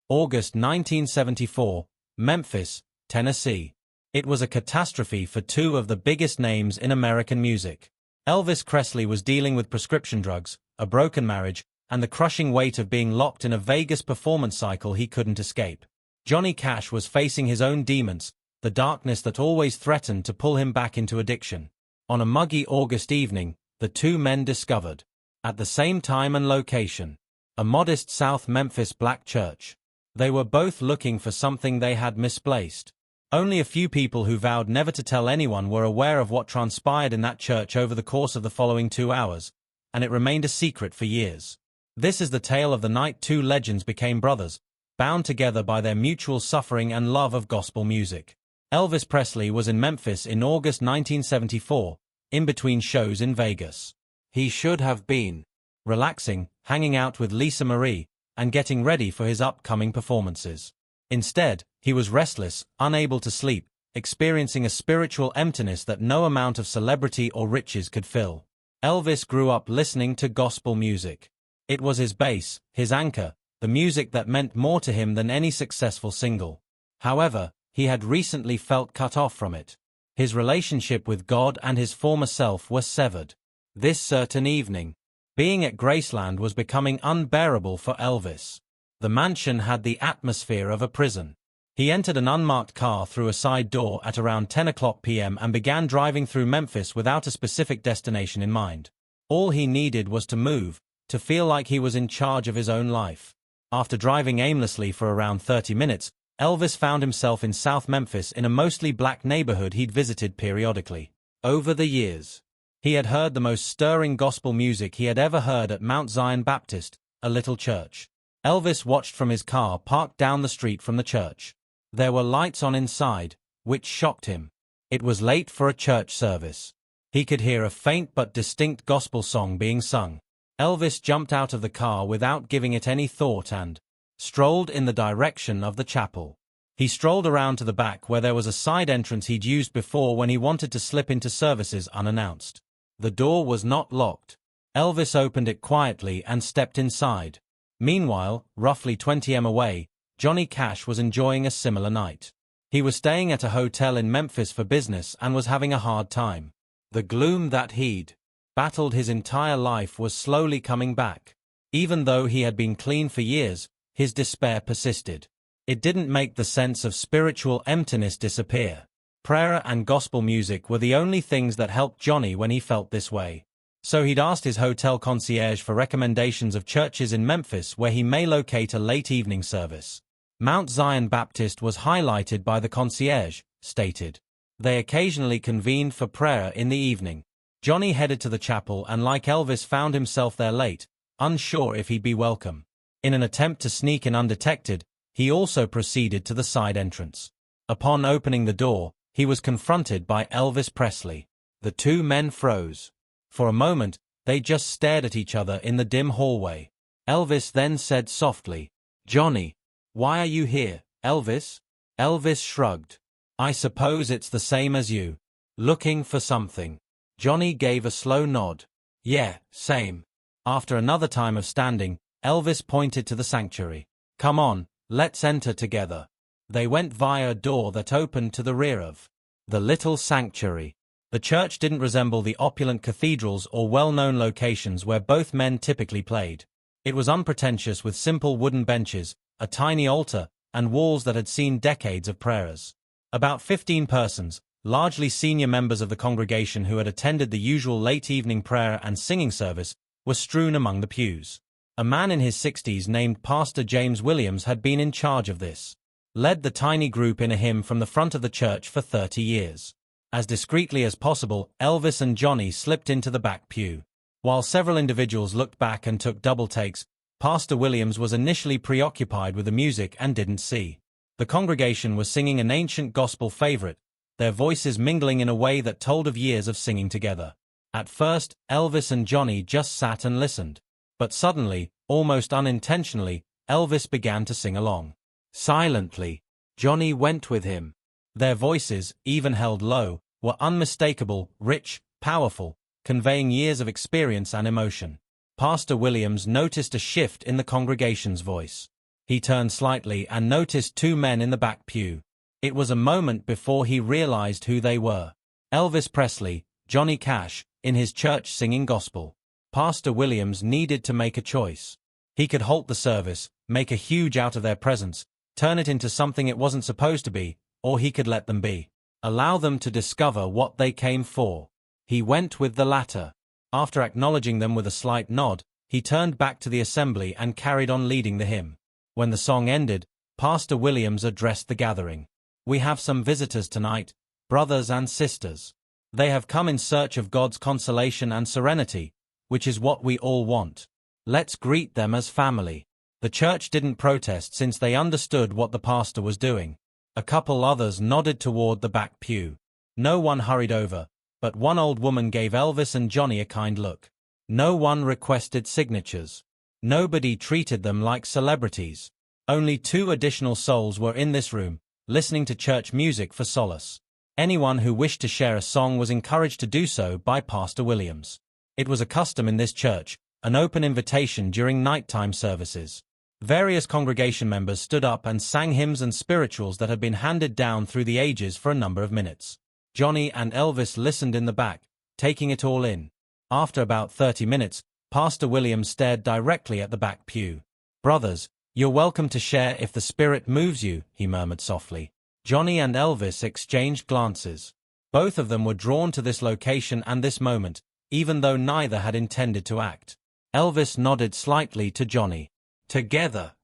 August 1974, Memphis, Tennessee. It was a catastrophe for two of the biggest names in American music. Elvis Presley was dealing with prescription drugs, a broken marriage, and the crushing weight of being locked in a Vegas performance cycle he couldn't escape. Johnny Cash was facing his own demons, the darkness that always threatened to pull him back into addiction. On a muggy August evening, the two men discovered, at the same time and location, a modest South Memphis black church. They were both looking for something they had misplaced. Only a few people who vowed never to tell anyone were aware of what transpired in that church over the course of the following 2 hours, and it remained a secret for years. This is the tale of the night two legends became brothers, bound together by their mutual suffering and love of gospel music. Elvis Presley was in Memphis in August 1974, in between shows in Vegas. He should have been relaxing, hanging out with Lisa Marie, and getting ready for his upcoming performances. Instead, he was restless, unable to sleep, experiencing a spiritual emptiness that no amount of celebrity or riches could fill. Elvis grew up listening to gospel music. It was his base, his anchor, the music that meant more to him than any successful single. However, he had recently felt cut off from it. His relationship with God and his former self were severed. This certain evening, being at Graceland was becoming unbearable for Elvis. The mansion had the atmosphere of a prison. He entered an unmarked car through a side door at around 10 p.m. and began driving through Memphis without a specific destination in mind. All he needed was to move, to feel like he was in charge of his own life. After driving aimlessly for around 30 minutes, Elvis found himself in South Memphis in a mostly black neighborhood he'd visited periodically. Over the years, he had heard the most stirring gospel music he had ever heard at Mount Zion Baptist, a little church. Elvis watched from his car parked down the street from the church. There were lights on inside, which shocked him. It was late for a church service. He could hear a faint but distinct gospel song being sung. Elvis jumped out of the car without giving it any thought and strolled in the direction of the chapel. He strolled around to the back where there was a side entrance he'd used before when he wanted to slip into services unannounced. The door was not locked. Elvis opened it quietly and stepped inside. Meanwhile, roughly 20 m away, Johnny Cash was enjoying a similar night. He was staying at a hotel in Memphis for business and was having a hard time. The gloom that he'd battled his entire life was slowly coming back. Even though he had been clean for years, his despair persisted. It didn't make the sense of spiritual emptiness disappear. Prayer and gospel music were the only things that helped Johnny when he felt this way. So he'd asked his hotel concierge for recommendations of churches in Memphis where he may locate a late evening service. Mount Zion Baptist was highlighted by the concierge, stated. They occasionally convened for prayer in the evening. Johnny headed to the chapel and like Elvis found himself there late, unsure if he'd be welcome. In an attempt to sneak in undetected, he also proceeded to the side entrance. Upon opening the door, he was confronted by Elvis Presley. The two men froze. For a moment, they just stared at each other in the dim hallway. Elvis then said softly, "Johnny, why are you here, Elvis?" Elvis shrugged. "I suppose it's the same as you. Looking for something." Johnny gave a slow nod. "Yeah, same." After another time of standing, Elvis pointed to the sanctuary. "Come on, let's enter together." They went via a door that opened to the rear of the little sanctuary. The church didn't resemble the opulent cathedrals or well-known locations where both men typically played. It was unpretentious with simple wooden benches, a tiny altar, and walls that had seen decades of prayers. About 15 persons, largely senior members of the congregation who had attended the usual late evening prayer and singing service, were strewn among the pews. A man in his 60s named Pastor James Williams had been in charge of this. Led the tiny group in a hymn from the front of the church for 30 years. As discreetly as possible, Elvis and Johnny slipped into the back pew. While several individuals looked back and took double takes, Pastor Williams was initially preoccupied with the music and didn't see. The congregation was singing an ancient gospel favorite, their voices mingling in a way that told of years of singing together. At first, Elvis and Johnny just sat and listened. But suddenly, almost unintentionally, Elvis began to sing along. Silently, Johnny went with him. Their voices, even held low, were unmistakable, rich, powerful, conveying years of experience and emotion. Pastor Williams noticed a shift in the congregation's voice. He turned slightly and noticed two men in the back pew. It was a moment before he realized who they were. Elvis Presley, Johnny Cash, in his church singing gospel. Pastor Williams needed to make a choice. He could halt the service, make a huge out of their presence, turn it into something it wasn't supposed to be, or he could let them be. Allow them to discover what they came for. He went with the latter. After acknowledging them with a slight nod, he turned back to the assembly and carried on leading the hymn. When the song ended, Pastor Williams addressed the gathering. "We have some visitors tonight, brothers and sisters. They have come in search of God's consolation and serenity, which is what we all want. Let's greet them as family." The church didn't protest since they understood what the pastor was doing. A couple others nodded toward the back pew. No one hurried over, but one old woman gave Elvis and Johnny a kind look. No one requested signatures. Nobody treated them like celebrities. Only two additional souls were in this room, listening to church music for solace. Anyone who wished to share a song was encouraged to do so by Pastor Williams. It was a custom in this church, an open invitation during nighttime services. Various congregation members stood up and sang hymns and spirituals that had been handed down through the ages for a number of minutes. Johnny and Elvis listened in the back, taking it all in. After about 30 minutes, Pastor Williams stared directly at the back pew. "Brothers, you're welcome to share if the Spirit moves you," he murmured softly. Johnny and Elvis exchanged glances. Both of them were drawn to this location and this moment, even though neither had intended to act. Elvis nodded slightly to Johnny. "Together."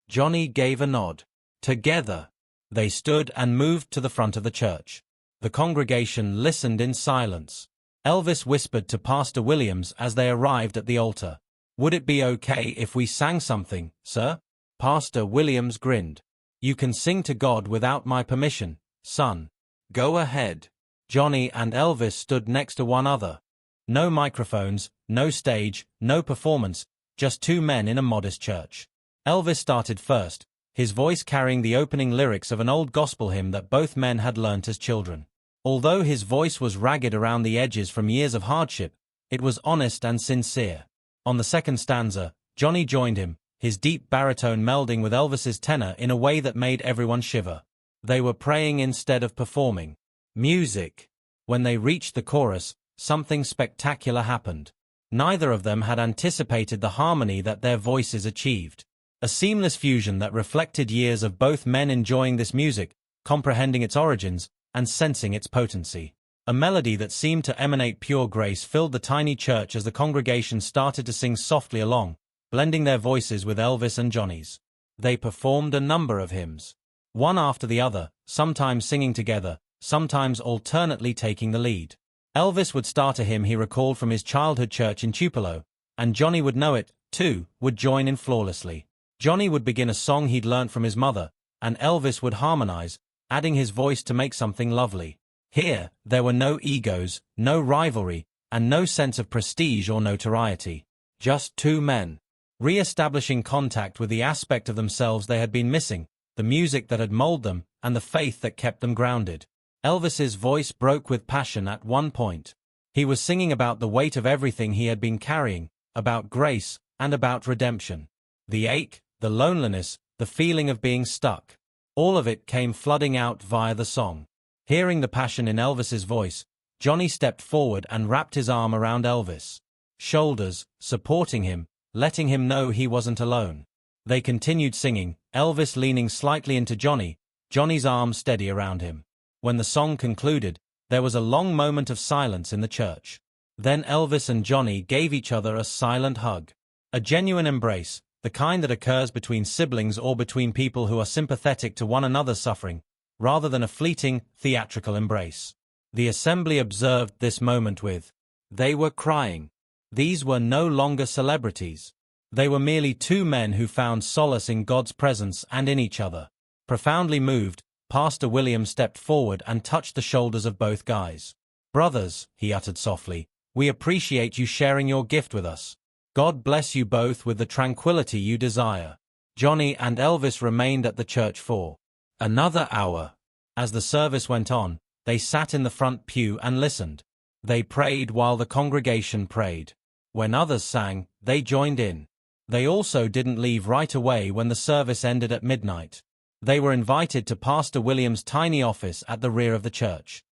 Johnny gave a nod. "Together." They stood and moved to the front of the church. The congregation listened in silence. Elvis whispered to Pastor Williams as they arrived at the altar. "Would it be okay if we sang something, sir?" Pastor Williams grinned. "You can sing to God without my permission, son. Go ahead." Johnny and Elvis stood next to one another. No microphones, no stage, no performance, just two men in a modest church. Elvis started first, his voice carrying the opening lyrics of an old gospel hymn that both men had learnt as children. Although his voice was ragged around the edges from years of hardship, it was honest and sincere. On the second stanza, Johnny joined him, his deep baritone melding with Elvis's tenor in a way that made everyone shiver. They were praying instead of performing. Music. When they reached the chorus, something spectacular happened. Neither of them had anticipated the harmony that their voices achieved. A seamless fusion that reflected years of both men enjoying this music, comprehending its origins, and sensing its potency. A melody that seemed to emanate pure grace filled the tiny church as the congregation started to sing softly along, blending their voices with Elvis and Johnny's. They performed a number of hymns, one after the other, sometimes singing together, sometimes alternately taking the lead. Elvis would start a hymn he recalled from his childhood church in Tupelo, and Johnny would know it, too, would join in flawlessly. Johnny would begin a song he'd learnt from his mother, and Elvis would harmonize, adding his voice to make something lovely. Here, there were no egos, no rivalry, and no sense of prestige or notoriety. Just two men, re-establishing contact with the aspect of themselves they had been missing, the music that had molded them, and the faith that kept them grounded. Elvis's voice broke with passion at one point. He was singing about the weight of everything he had been carrying, about grace, and about redemption. The ache, the loneliness, the feeling of being stuck. All of it came flooding out via the song. Hearing the passion in Elvis's voice, Johnny stepped forward and wrapped his arm around Elvis' shoulders, supporting him, letting him know he wasn't alone. They continued singing, Elvis leaning slightly into Johnny, Johnny's arm steady around him. When the song concluded, there was a long moment of silence in the church. Then Elvis and Johnny gave each other a silent hug. A genuine embrace, the kind that occurs between siblings or between people who are sympathetic to one another's suffering, rather than a fleeting, theatrical embrace. The assembly observed this moment with. They were crying. These were no longer celebrities. They were merely two men who found solace in God's presence and in each other. Profoundly moved, Pastor Williams stepped forward and touched the shoulders of both guys. "Brothers," he uttered softly, "we appreciate you sharing your gift with us. God bless you both with the tranquility you desire." Johnny and Elvis remained at the church for another hour. As the service went on, they sat in the front pew and listened. They prayed while the congregation prayed. When others sang, they joined in. They also didn't leave right away when the service ended at midnight. They were invited to Pastor William's tiny office at the rear of the church.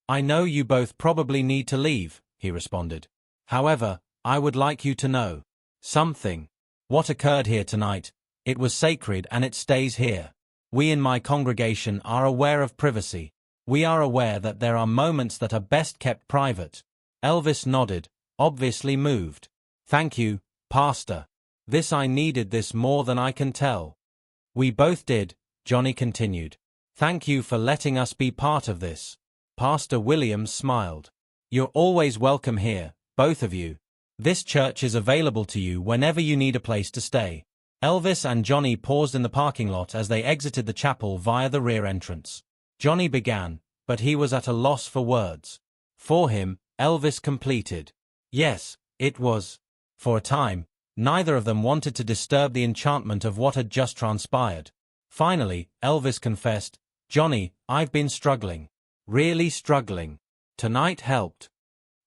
"I know you both probably need to leave," he responded. "However, I would like you to know something. What occurred here tonight, it was sacred and it stays here. We in my congregation are aware of privacy. We are aware that there are moments that are best kept private." Elvis nodded, obviously moved. "Thank you, Pastor. I needed this more than I can tell." "We both did," Johnny continued. "Thank you for letting us be part of this." Pastor Williams smiled. "You're always welcome here, both of you. This church is available to you whenever you need a place to stay." Elvis and Johnny paused in the parking lot as they exited the chapel via the rear entrance. Johnny began, but he was at a loss for words. For him, Elvis completed. Yes, it was. For a time, neither of them wanted to disturb the enchantment of what had just transpired. Finally, Elvis confessed, "Johnny, I've been struggling. Really struggling. Tonight helped."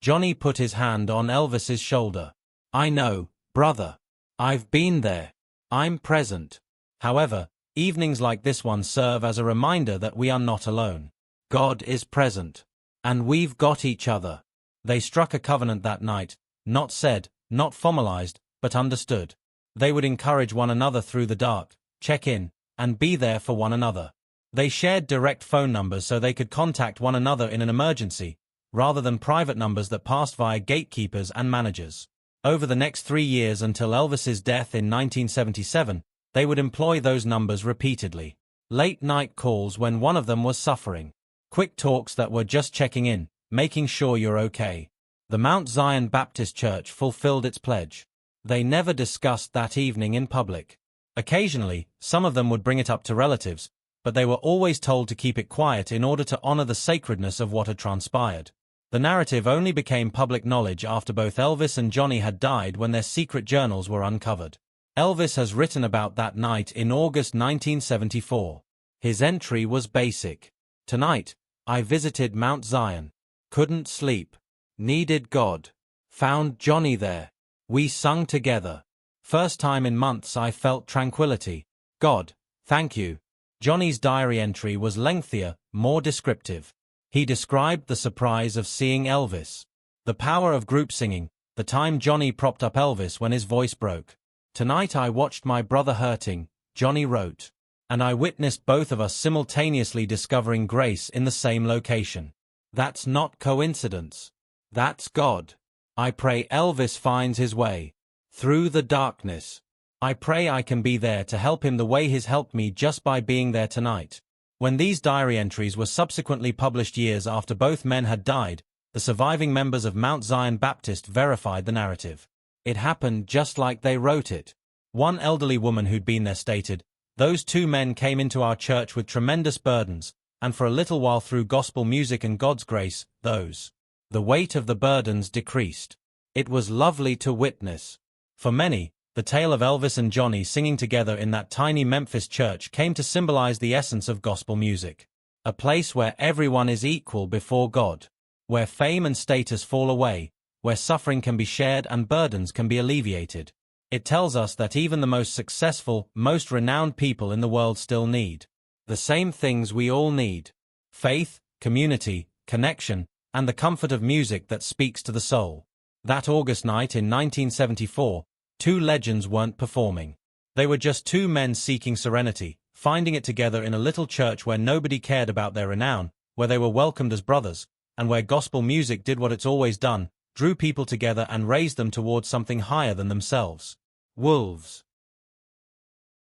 Johnny put his hand on Elvis's shoulder. "I know, brother. I've been there. I'm present. However, evenings like this one serve as a reminder that we are not alone. God is present. And we've got each other." They struck a covenant that night, not said, not formalized, but understood. They would encourage one another through the dark, check in, and be there for one another. They shared direct phone numbers so they could contact one another in an emergency, rather than private numbers that passed via gatekeepers and managers. Over the next 3 years until Elvis's death in 1977, they would employ those numbers repeatedly. Late-night calls when one of them was suffering. Quick talks that were just checking in, making sure you're okay. The Mount Zion Baptist Church fulfilled its pledge. They never discussed that evening in public. Occasionally, some of them would bring it up to relatives, but they were always told to keep it quiet in order to honor the sacredness of what had transpired. The narrative only became public knowledge after both Elvis and Johnny had died when their secret journals were uncovered. Elvis has written about that night in August 1974. His entry was basic. "Tonight, I visited Mount Zion. Couldn't sleep. Needed God. Found Johnny there. We sung together. First time in months I felt tranquility. God, thank you." Johnny's diary entry was lengthier, more descriptive. He described the surprise of seeing Elvis. The power of group singing, the time Johnny propped up Elvis when his voice broke. "Tonight I watched my brother hurting," Johnny wrote. "And I witnessed both of us simultaneously discovering grace in the same location. That's not coincidence. That's God. I pray Elvis finds his way through the darkness. I pray I can be there to help him the way he's helped me just by being there tonight." When these diary entries were subsequently published years after both men had died, the surviving members of Mount Zion Baptist verified the narrative. It happened just like they wrote it. One elderly woman who'd been there stated, "Those two men came into our church with tremendous burdens, and for a little while through gospel music and God's grace, the weight of the burdens decreased. It was lovely to witness." For many, the tale of Elvis and Johnny singing together in that tiny Memphis church came to symbolize the essence of gospel music. A place where everyone is equal before God. Where fame and status fall away, where suffering can be shared and burdens can be alleviated. It tells us that even the most successful, most renowned people in the world still need the same things we all need: faith, community, connection, and the comfort of music that speaks to the soul. That August night in 1974, two legends weren't performing. They were just two men seeking serenity, finding it together in a little church where nobody cared about their renown, where they were welcomed as brothers, and where gospel music did what it's always done, drew people together and raised them towards something higher than themselves. Wolves.